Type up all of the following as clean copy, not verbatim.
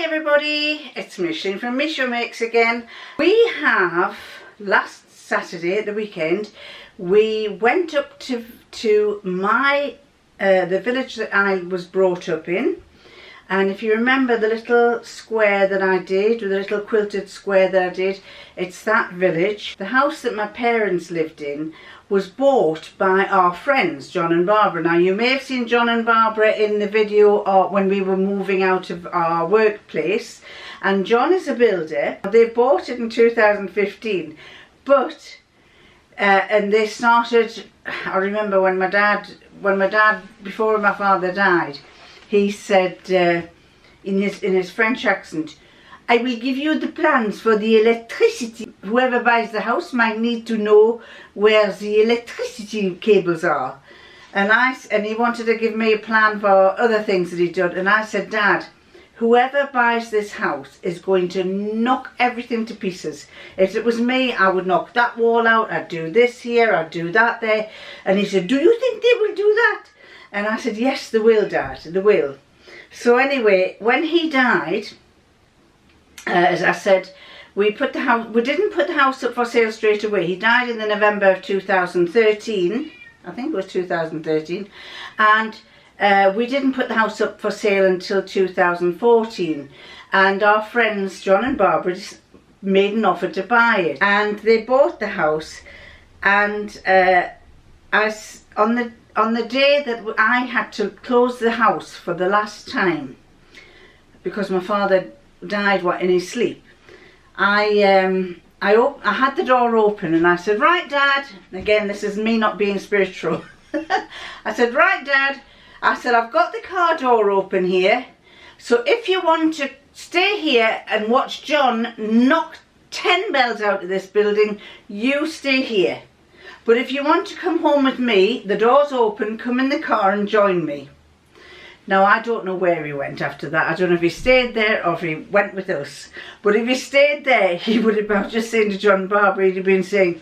everybody, it's Micheline from Micheline Makes again. We have, last Saturday at the weekend, we went up to my, the village that I was brought up in. And if you remember the little square that I did, the little quilted square that I did, it's that village. The house that my parents lived in was bought by our friends, John and Barbara. Now you may have seen John and Barbara in the video when we were moving out of our workplace. And John is a builder. They bought it in 2015, but, and they started, I remember when my dad, before my father died, he said in his French accent, "I will give you the plans for the electricity. Whoever buys the house might need to know where the electricity cables are." And he wanted to give me a plan for other things that he'd done. And I said, "Dad, whoever buys this house is going to knock everything to pieces. If it was me, I would knock that wall out. I'd do this here, I'd do that there." And he said, "Do you think they will do that?" And I said, "Yes, they will, Dad, they will." So anyway, when he died, as I said, we didn't put the house up for sale straight away. He died in the November of 2013, I think it was 2013, and we didn't put the house up for sale until 2014. And our friends, John and Barbara, made an offer to buy it. And they bought the house, and on the day that I had to close the house for the last time, because my father died in his sleep, I had the door open and I said, "Right, Dad," again, this is me not being spiritual. I said, "Right, Dad," I said, "I've got the car door open here, so if you want to stay here and watch John knock 10 bells out of this building, you stay here. But if you want to come home with me, the door's open, come in the car and join me." Now, I don't know where he went after that. I don't know if he stayed there or if he went with us. But if he stayed there, he would have been just saying to John and Barbara, he'd have been saying,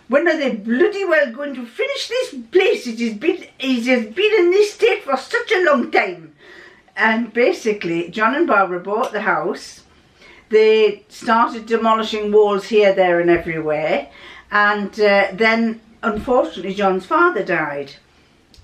"When are they bloody well going to finish this place? It has been in this state for such a long time." And basically, John and Barbara bought the house. They started demolishing walls here, there and everywhere. And then, unfortunately, John's father died.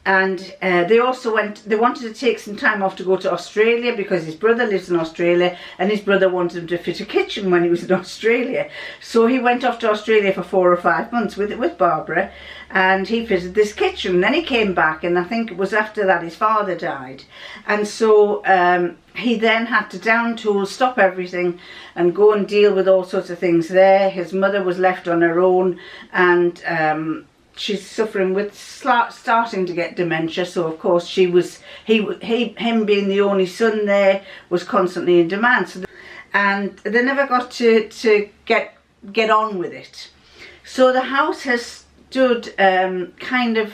And they wanted to take some time off to go to Australia because his brother lives in Australia and his brother wanted him to fit a kitchen when he was in Australia. So he went off to Australia for 4 or 5 months with Barbara, and he fitted this kitchen. Then he came back, and I think it was after that his father died. And so he then had to down tool, stop everything and go and deal with all sorts of things there. His mother was left on her own, and she's suffering with starting to get dementia, so of course him being the only son there was constantly in demand. So, and they never got to get on with it. So the house has stood kind of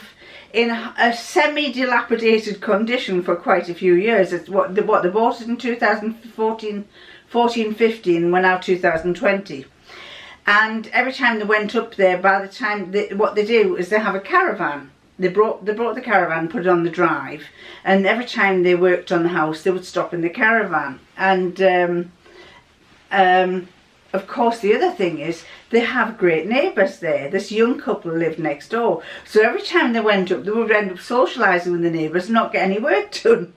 in a semi-dilapidated condition for quite a few years. It's what they bought it in 2014-15, we're now 2020. And every time they went up there, by the time what they do is they have a caravan. They brought the caravan, put it on the drive, and every time they worked on the house, they would stop in the caravan. And of course, the other thing is they have great neighbours there. This young couple lived next door, so every time they went up, they would end up socialising with the neighbours and not get any work done.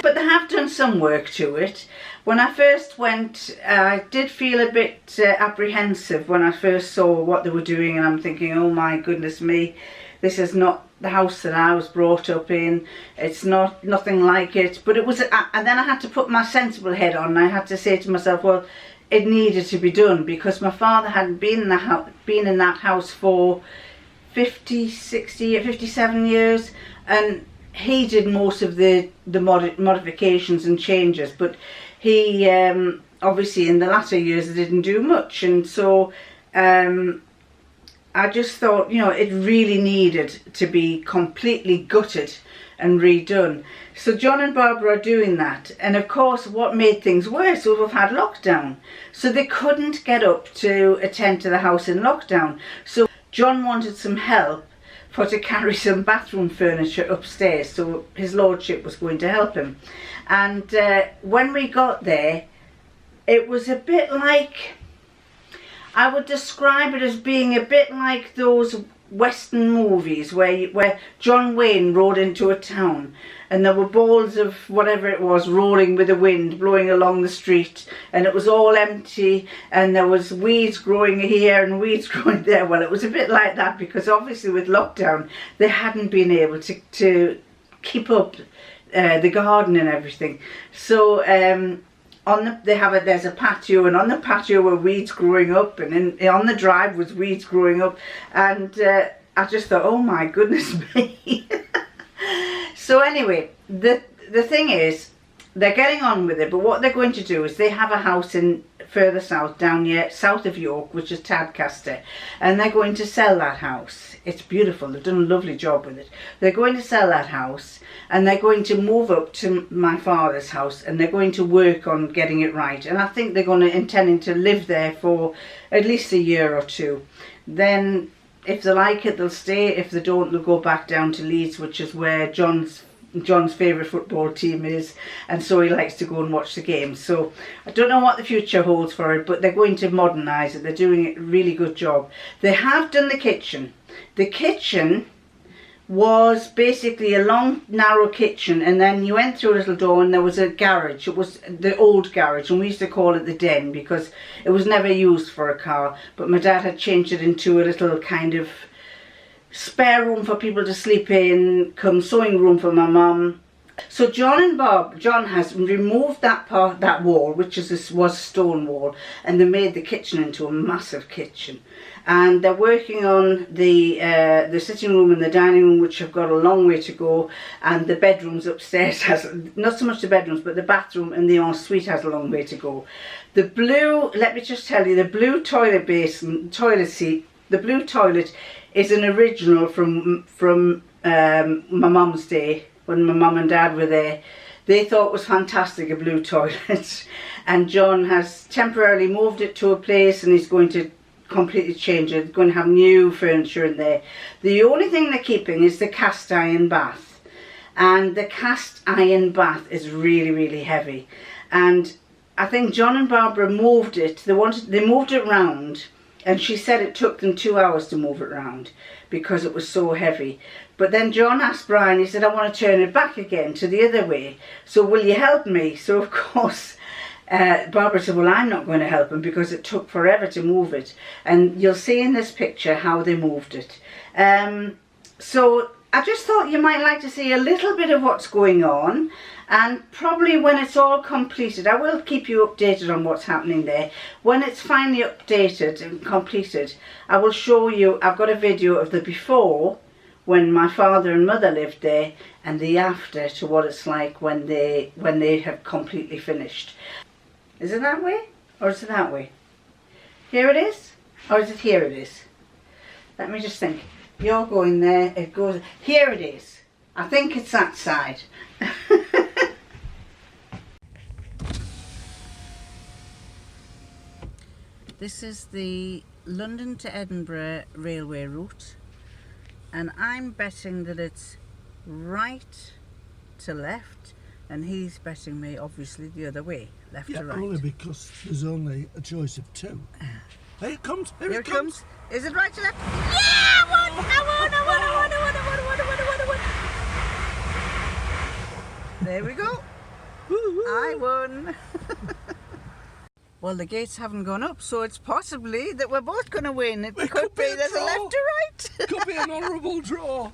But they have done some work to it. When I first went, I did feel a bit apprehensive when I first saw what they were doing, and I'm thinking, oh my goodness me, this is not the house that I was brought up in. It's nothing like it. But it was, and then I had to put my sensible head on, and I had to say to myself, well, it needed to be done because my father hadn't been in that house for 50, 60, 57 years, and he did most of the modifications and changes, but he obviously in the latter years didn't do much. And so I just thought, you know, it really needed to be completely gutted and redone. So John and Barbara are doing that, and of course what made things worse was we've had lockdown, so they couldn't get up to attend to the house in lockdown. So John wanted some help for to carry some bathroom furniture upstairs, so his lordship was going to help him. And when we got there, it was a bit like, I would describe it as being a bit like those Western movies where John Wayne rode into a town and there were balls of whatever it was rolling with the wind, blowing along the street, and it was all empty and there was weeds growing here and weeds growing there. Well, it was a bit like that, because obviously with lockdown they hadn't been able to keep up the garden and everything. So there's a patio, and on the patio were weeds growing up, and on the drive was weeds growing up, and I just thought, oh my goodness me. So anyway, the thing is, they're getting on with it, but what they're going to do is they have a house in further south, down here south of York, which is Tadcaster, and they're going to sell that house. It's beautiful, they've done a lovely job with it. They're going to sell that house, and they're going to move up to my father's house, and they're going to work on getting it right. And I think they're going to intending to live there for at least a year or two. Then if they like it, they'll stay. If they don't, they'll go back down to Leeds, which is where John's favourite football team is, and so he likes to go and watch the games. So I don't know what the future holds for it, but they're going to modernise it. They're doing a really good job. They have done the kitchen. The kitchen was basically a long narrow kitchen, and then you went through a little door and there was a garage. It was the old garage, and we used to call it the den because it was never used for a car, but my dad had changed it into a little kind of spare room for people to sleep in, come sewing room for my mum. So John has removed that wall, which was a stone wall, and they made the kitchen into a massive kitchen. And they're working on the sitting room and the dining room, which have got a long way to go, and the bedrooms upstairs not so much the bedrooms, but the bathroom and the ensuite has a long way to go. The blue, let me just tell you, the blue toilet seat, the blue toilet is an original from my mum's day, when my mum and dad were there. They thought it was fantastic, a blue toilet, and John has temporarily moved it to a place, and he's going to completely change it. They're going to have new furniture in there. The only thing they're keeping is the cast iron bath, and the cast iron bath is really, really heavy, and I think John and Barbara moved it. They moved it round, and she said it took them 2 hours to move it round because it was so heavy. But then John asked Brian, he said, I want to turn it back again to the other way, so will you help me? So of course Barbara said, well, I'm not going to help him because it took forever to move it. And you'll see in this picture how they moved it. So I just thought you might like to see a little bit of what's going on, and probably when it's all completed, I will keep you updated on what's happening there. When it's finally updated and completed, I will show you. I've got a video of the before, when my father and mother lived there, and the after to what it's like when they have completely finished. Is it that way, or is it that way? Here it is, or is it here it is? Let me just think. You're going there, it goes, here it is. I think it's that side. This is the London to Edinburgh railway route, and I'm betting that it's right to left, and he's betting me obviously the other way, left to right. Only because there's only a choice of two. Here it comes, here it comes. Is it right to left? Yeah, I won! There we go. I won. Well, the gates haven't gone up, so it's possibly that we're both going to win. It could be there's a left to right. It could be an honourable draw.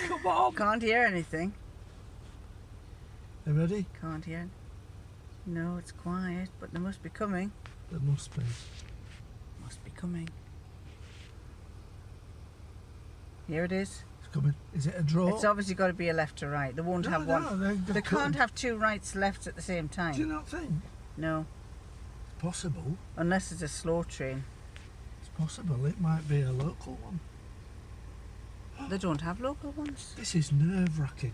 Come on. Can't hear anything. You ready? Can't hear. No, it's quiet, but they must be coming. There must be. Must be coming. Here it is. It's coming. Is it a draw? It's obviously got to be a left to right. They won't have one. They can't have two rights lefts at the same time. Do you not think? No. It's possible. Unless it's a slow train. It's possible. It might be a local one. They don't have local ones. This is nerve-wracking.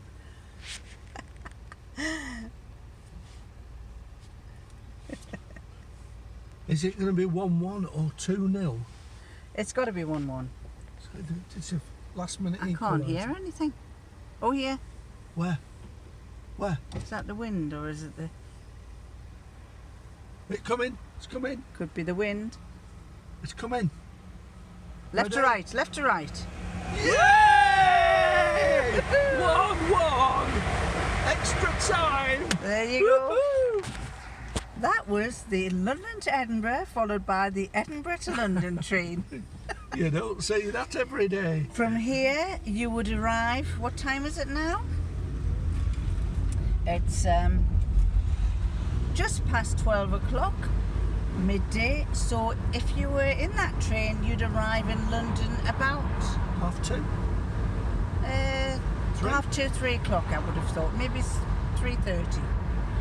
Is it going to be 1-1 or 2-0? It's got to be 1-1. So it's a last minute I equaliser. can't hear anything. Oh, yeah. Where? Where? Is that the wind or is it the... It's coming. It's coming. Could be the wind. It's coming. Left to right, left to right. Yay! 1-1! Extra time! There you go. That was the London to Edinburgh, followed by the Edinburgh to London train. You don't see that every day. From here, you would arrive, what time is it now? It's just past 12 o'clock, midday. So if you were in that train, you'd arrive in London about... 2:30? 2:30, 3 o'clock, I would have thought. Maybe 3:30.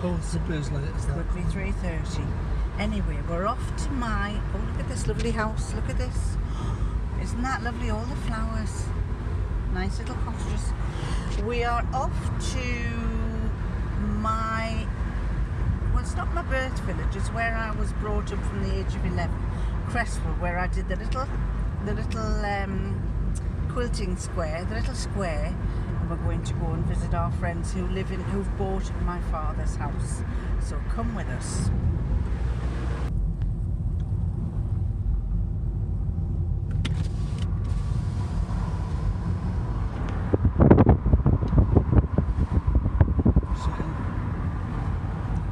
Oh, it's a bit as late as that. Could be 3:30. Anyway, we're off to my... Oh, look at this lovely house. Look at this. Isn't that lovely? All the flowers. Nice little cottages. We are off to my... Well, it's not my birth village. It's where I was brought up from the age of 11. Cresswell, where I did the little quilting square, the little square. And we're going to go and visit our friends who've bought my father's house. So come with us.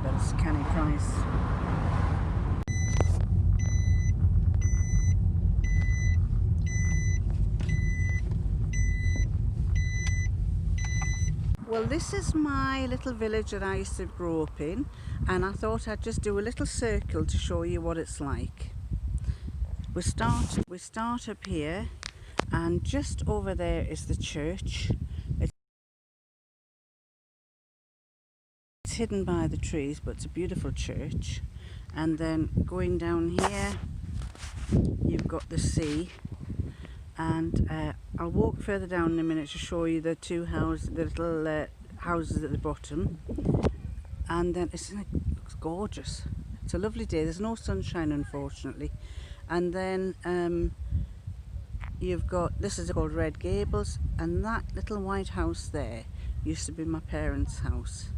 That's Canny Price. Well, this is my little village that I used to grow up in, and I thought I'd just do a little circle to show you what it's like. We start up here, and just over there is the church. It's hidden by the trees, but it's a beautiful church. And then going down here, you've got the sea. And I'll walk further down in a minute to show you the two houses, the little houses at the bottom. And then it looks gorgeous. It's a lovely day. There's no sunshine, unfortunately. And then you've got, this is called Red Gables, and that little white house there used to be my parents' house.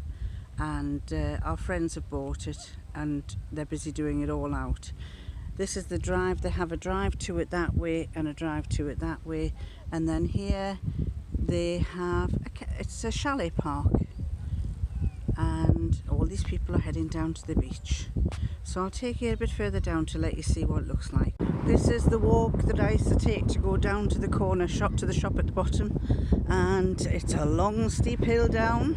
And our friends have bought it, and they're busy doing it all out. This is the drive. They have a drive to it that way and a drive to it that way. And then here they have, it's a chalet park. And all these people are heading down to the beach. So I'll take you a bit further down to let you see what it looks like. This is the walk that I used to take to go down to the corner shop, to the shop at the bottom. And it's a long steep hill down.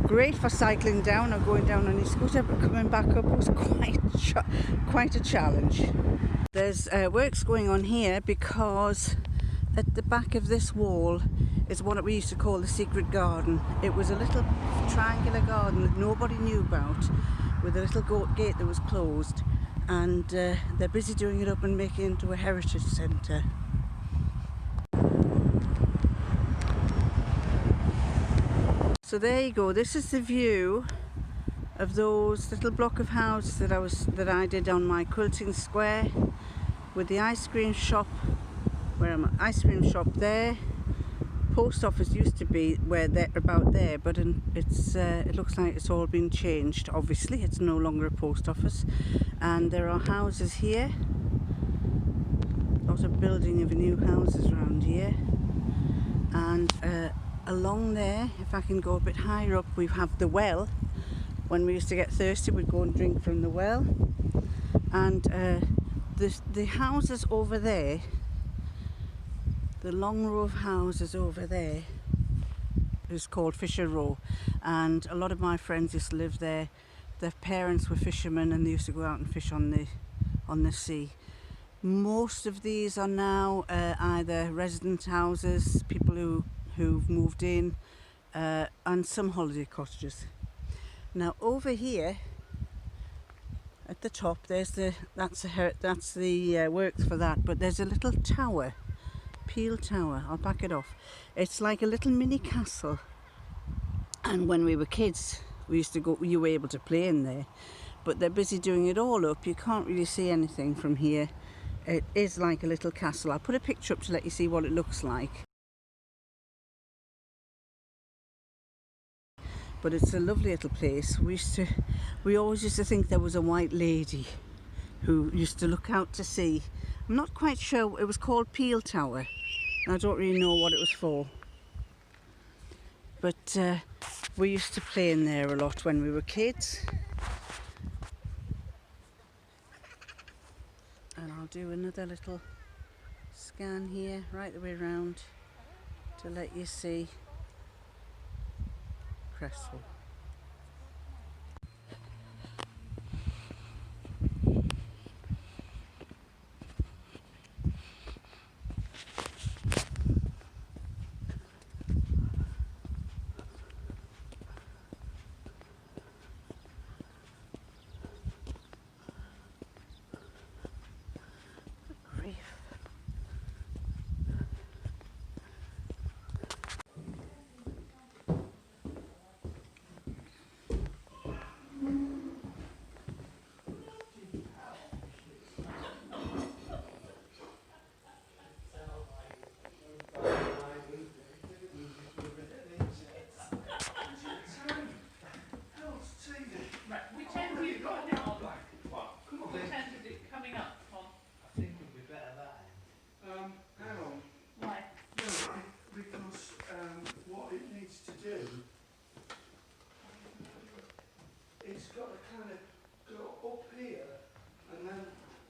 Great for cycling down or going down on your scooter, but coming back up was quite a challenge. There's works going on here because at the back of this wall is what we used to call the secret garden. It was a little triangular garden that nobody knew about, with a little gate that was closed, and they're busy doing it up and making it into a heritage centre. So there you go. This is the view of those little block of houses that I did on my quilting square, with the ice cream shop. Where am I? Ice cream shop there. Post office used to be about there, but it looks like it's all been changed. Obviously, it's no longer a post office. And there are houses here. Lots of building of new houses around here. And along there, if I can go a bit higher up, we have the well. When we used to get thirsty, we'd go and drink from the well. And the houses over there, the long row of houses over there, is called Fisher Row, and a lot of my friends used to live there. Their parents were fishermen, and they used to go out and fish on the sea. Most of these are now either resident houses, people who've moved in, and some holiday cottages. Now over here at the top, that's the works for that. But there's a little tower, Peel Tower. I'll back it off. It's like a little mini castle. And when we were kids, we used to go. You were able to play in there. But they're busy doing it all up. You can't really see anything from here. It is like a little castle. I'll put a picture up to let you see what it looks like. But it's a lovely little place. We always used to think there was a white lady who used to look out to sea. I'm not quite sure. It was called Peel Tower. I don't really know what it was for. But we used to play in there a lot when we were kids. And I'll do another little scan here, right the way around, to let you see Cresswell.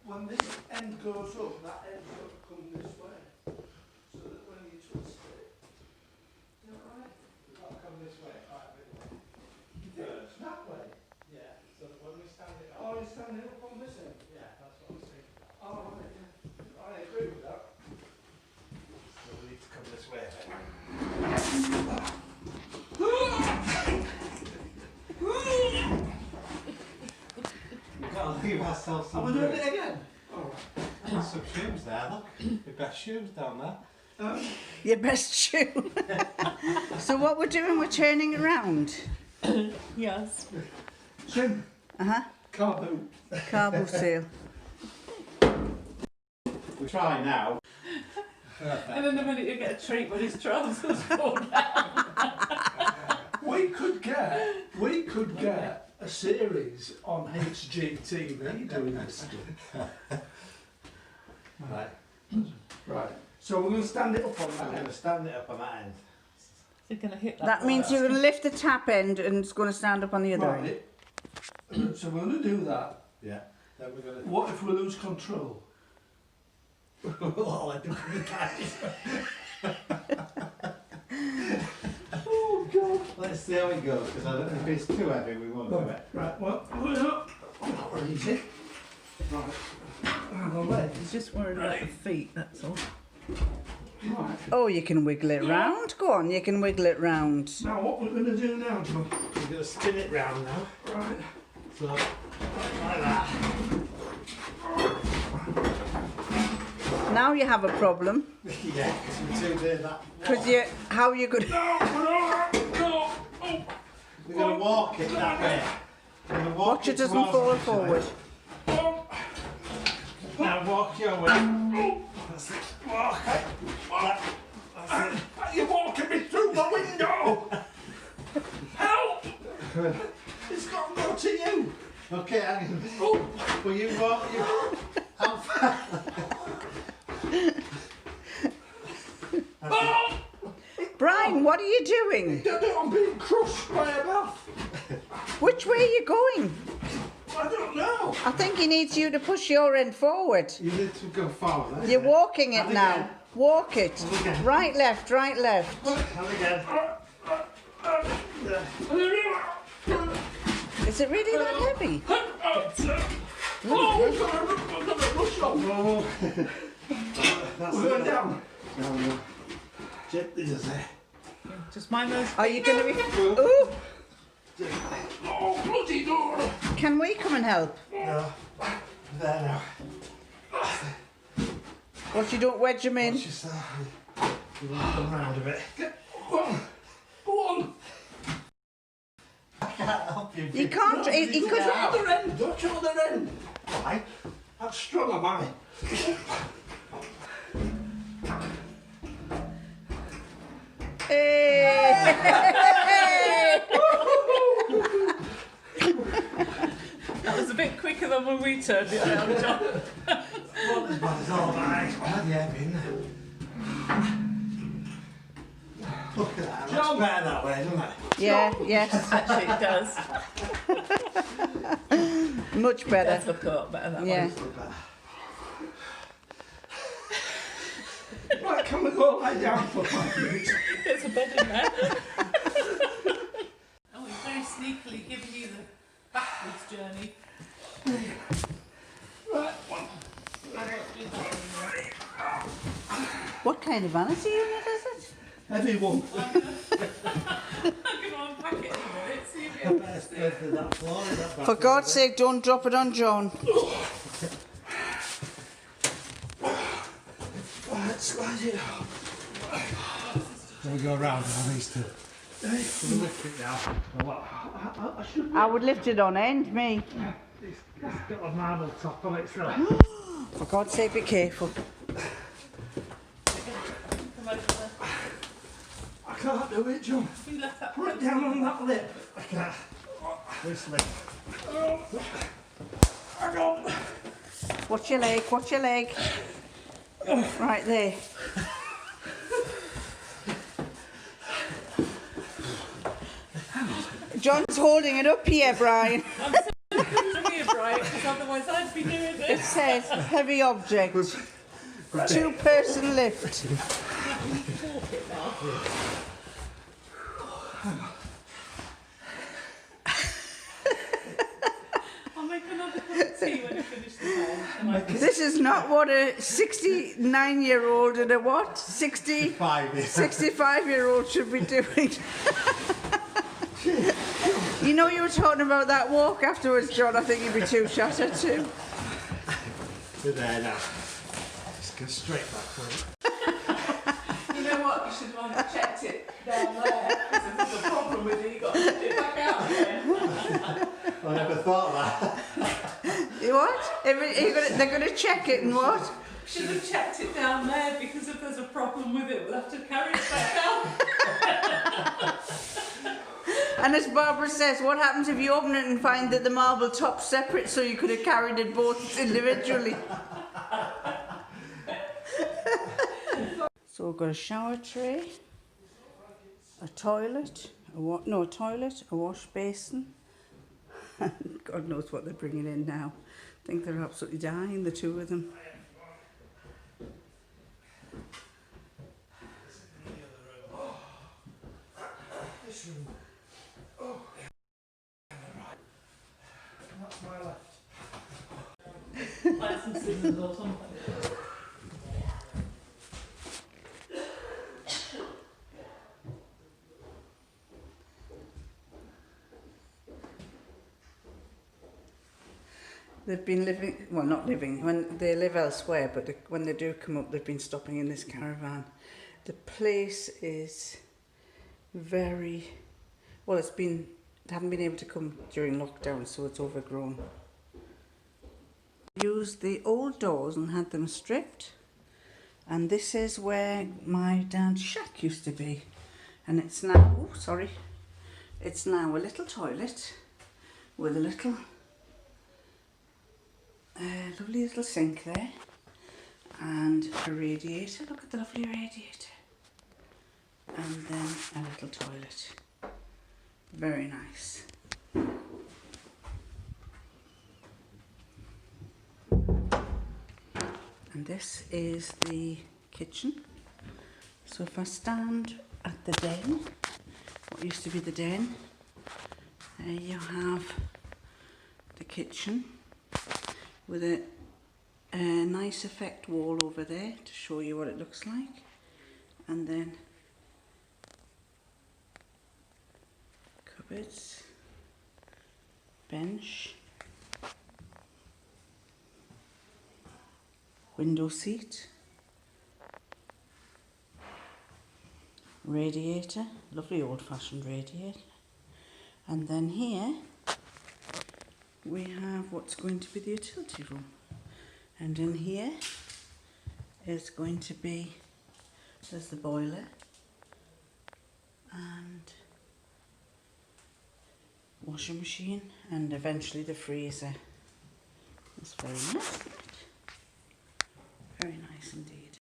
When this end goes up, that end's got to come this way. So that when you twist it, is that right? It's got to come this way, quite a bit way. First? That way? Yeah. So that when we stand it up. Oh, you're standing up on this end? Yeah, that's what I'm saying. Oh, right, yeah. I agree with that. So we need to come this way a bit. Gotta leave ourselves some. Are we doing it again? Alright. Some shoes there, look. Your best shoes down there. Your best shoe. So what we're doing, we're turning around. Yes. Swim. Car boot. Car boot sale. We try now. And in a minute you get a treat when his trousers fall down. We could get a series on HGTV doing this stuff. Right. Right. So we're going to stand it up on that I'm going end. to stand it up on that end. You're going to hit that. That means you're going to lift the tap end and it's going to stand up on the other end. Right. So we're going to do that. Yeah. Then we're going to. What if we lose control? Well, I don't Oh God. Let's see how it goes, because I don't know if it's too heavy, we won't do it. Right, well, not really easy. Right. The legs. He's just worried about the feet, that's all. Right. Oh, you can wiggle it round. Go on, you can wiggle it round. Now what we're going to do now, John? We're going to spin it round now. Right. So, like that. Now you have a problem. Yeah, because we're too near that. Because how are you going to... No. We're going to walk it that way. We're going to walk Watch it it doesn't towards fall the way. forward. Now walk your way. That's it. Walk. That's it. You're walking me through the window! Help! It's got to go to you! Okay, hang on. Will you walk? How far? Brian, what are you doing? I'm being crushed by a bath. Which way are you going? I don't know. I think he needs you to push your end forward. You need to go forward. You're walking it And now. again. Walk it. And again. Right, left, right, left. And again. Is it really that heavy? We're going to rush off. That's We're going down. No. Gently does it. Just mind those. Are you going to be... Ooh! Oh, bloody door! Can we come and help? No. There now. What, you don't wedge them in? Watch yourself. You want to come round a bit. Go on. I can't help you. He can't... He could... Other end. Watch other end. Why? How strong am I? Hey! went quicker than when we turned it around, John. Not as bad as all that. Bloody heavy, isn't it? Look at that. Looks better that way, doesn't it? Yeah, yes. Actually, it does. Much It better. does look a lot better that Yeah. way. Look better. Right, can we go lie down for 5 minutes? There's a bed in there. Oh, he's very sneakily giving you the backwards journey. Right, What kind of vanity unit is it? heavy one. I'm going to unpack it in a minute, see if you Better spread to that floor. That For back God's sake, don't drop it on John. Right, slide it up. Shall we go around on these two? Can we lift it now? Or what? I should I would lift it on end, me. It's got a marble top on it, so. For God's sake, be careful. come over there. I can't do it, John. You left that Put it down on that lip. I can't. This lip. Hang on. Watch your leg, watch your leg. Right there. John's holding it up here, Brian. I'm so here, Brian, because otherwise I'd be doing It this. says heavy object. 2-person lift. I'll make another cup of tea when I finish the bed. And I can This is not what a 69-year-old and a what? 65-year-old should be doing. You know, you were talking about that walk afterwards, John. I think you'd be too shattered too. To there now. Just go straight back for it. You know what? You should have checked it down there. Because if there's a problem with it, you've got to lift it back out again. I never thought of that. You what? They're going to check it and what? Should have checked it down there because if there's a problem with it, we'll have to carry it back out. And as Barbara says, what happens if you open it and find that the marble top's separate, so you could have carried it both individually? So we've got a shower tray, a toilet, a toilet, a wash basin. God knows what they're bringing in now. I think they're absolutely dying, the two of them. This room. Oh. That's my left. Like some scissors or something. They've been living, well, not living, when they live elsewhere, but when they do come up, they've been stopping in this caravan. The place is very, well, they haven't been able to come during lockdown, so it's overgrown. Used the old doors and had them stripped, and this is where my dad's shack used to be, and it's now, it's now a little toilet with a little lovely little sink there and a radiator. Look at the lovely radiator. And then a little toilet. Very nice. And this is the kitchen. So if I stand at the den, what used to be the den, there you have the kitchen with a nice effect wall over there to show you what it looks like, and then cupboards, bench, window seat, radiator, lovely old-fashioned radiator, and then here we have what's going to be the utility room, and in here is going to be, there's the boiler and washing machine and eventually the freezer. It's very nice, isn't it? Very nice indeed.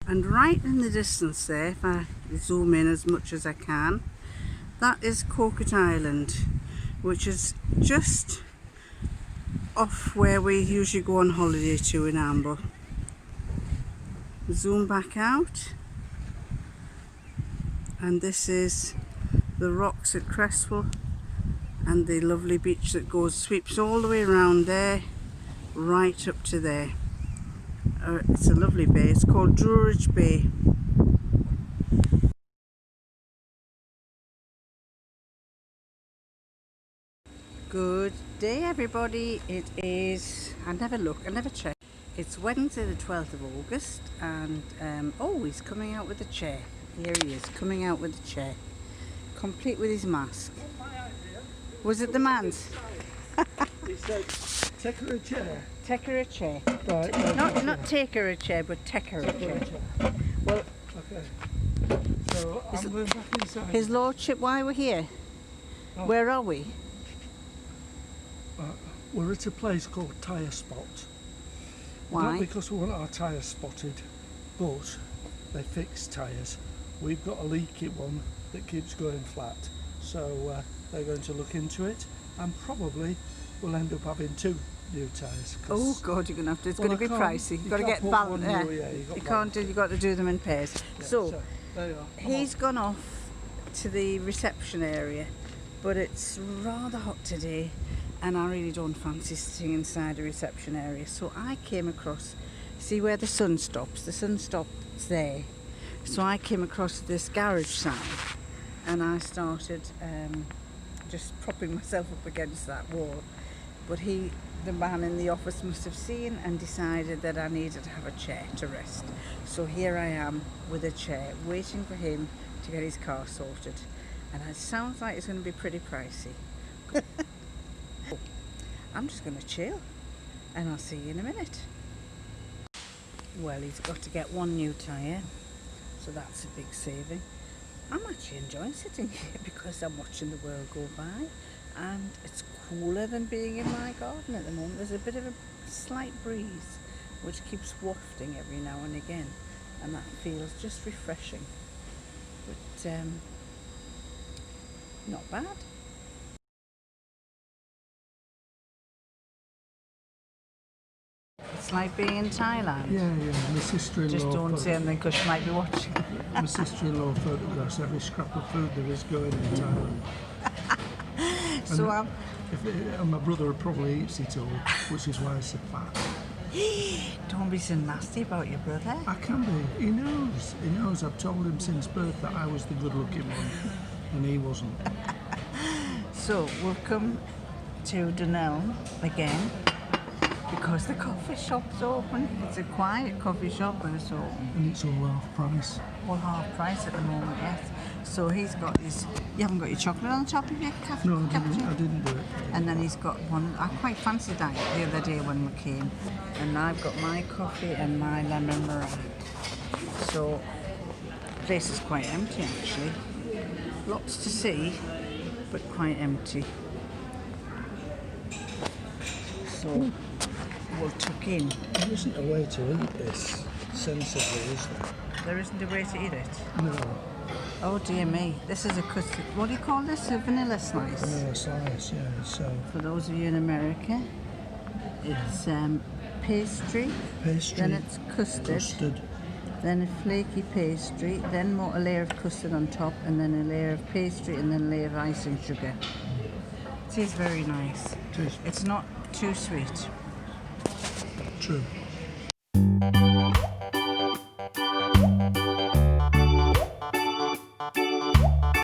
And right in the distance there, if I zoom in as much as I can, that is Coquet Island, which is just off where we usually go on holiday to in Amber. Zoom back out, and this is the rocks at Cresswell and the lovely beach that sweeps all the way around there, right up to there. It's a lovely bay. It's called Druridge Bay. Good day everybody. It is, I never check. It's Wednesday the 12th of August and oh, he's coming out with a chair. Here he is, coming out with a chair. Complete with his mask. Was it the man's? He said, take her a chair. Take her a chair. Right, Not take her a chair, but take her a chair. Well, okay. So I'm going back inside. His Lordship, why we're here? Oh. Where are we? We're at a place called Tyre Spot. Why? Not because we want our tyres spotted, but they fix tyres. We've got a leaky one that keeps going flat. So they're going to look into it and probably we'll end up having 2 new tyres. Oh God, you're going to have to, it's going to be pricey. You've got to get balanced. You can't do, you've got to do them in pairs. Yeah, so there you are. he's gone off to the reception area, but it's rather hot today and I really don't fancy sitting inside the reception area. So I came across, see where the sun stops? The sun stops there. So I came across this garage sign and I started just propping myself up against that wall. But the man in the office must have seen and decided that I needed to have a chair to rest. So here I am with a chair, waiting for him to get his car sorted. And it sounds like it's going to be pretty pricey. I'm just going to chill and I'll see you in a minute. Well, he's got to get 1 new tyre, so that's a big saving. I'm actually enjoying sitting here because I'm watching the world go by and it's cooler than being in my garden at the moment. There's a bit of a slight breeze which keeps wafting every now and again and that feels just refreshing, but not bad. It's like being in Thailand. Yeah, my sister-in-law. Just don't say anything because she might be watching. My sister-in-law photographs every scrap of food there is going in Thailand. So and my brother probably eats it all, which is why he's so fat. don't be so nasty about your brother. I can be. He knows. He knows. I've told him since birth that I was the good-looking one, and he wasn't. So we've come to Dunelm again because the coffee shop's open. It's a quiet coffee shop, but it's open. And it's all half price. All half price at the moment, yes. So he's got his. You haven't got your chocolate on top of your cafe? No, I didn't do it. And then he's got one. I quite fancied that the other day when we came. And I've got my coffee and my lemon meringue. So the place is quite empty actually. Lots to see, but quite empty. So we'll tuck in. There isn't a way to eat this sensibly, is there? There isn't a way to eat it. No. Oh dear me, this is a custard. What do you call this? A vanilla slice? Vanilla slice, yeah. So For those of you in America, it's pastry, then it's custard, then a flaky pastry, then a layer of custard on top, and then a layer of pastry, and then a layer of icing sugar. It is very nice. It is. It's not too sweet. True.